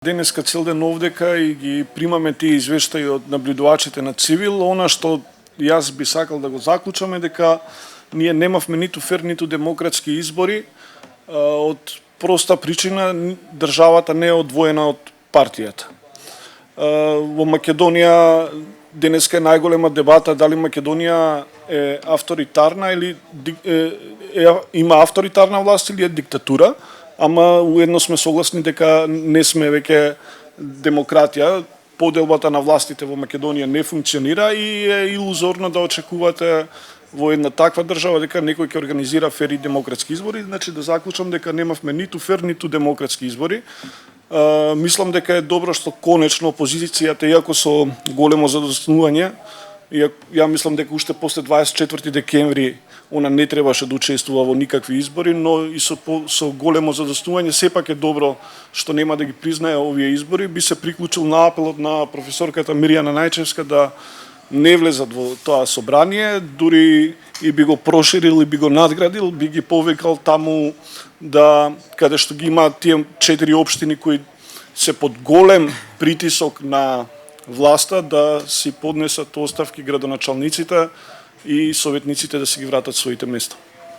Денеска цел ден овдека и ги примаме тие извештаи од наблюдувачите на Цивил. Она што јас би сакал да го заклучам е дека ние немавме ниту фер, ниту демократски избори, од проста причина државата не е одвоена од партијата. Во Македонија денеска е најголема дебата дали Македонија е авторитарна или има авторитарна власт или е диктатура. Ама уедно сме согласни дека не сме веќе демократија. Поделбата на властите во Македонија не функционира и е илузорно да очекувате во една таква држава дека некој ќе организира фер и демократски избори. Значи да заклучам дека немавме ниту фер, ниту демократски избори. Мислам дека е добро што конечно опозицијата, иако со големо задоснување, ја мислам дека уште после 24 декември она не требаше да учествува во никакви избори, но и со големо задоснување сепак е добро што нема да ги признае овие избори. Би се приклучил на апелот на професорката Мирјана Најчевска да не влезат во тоа собрание, дури и би го проширил и би го надградил, би ги повикал таму да каде што ги има тие 4 општини кои се под голем притисок на власта да си поднесат оставки градоначалниците и советниците да си ги вратат своите места.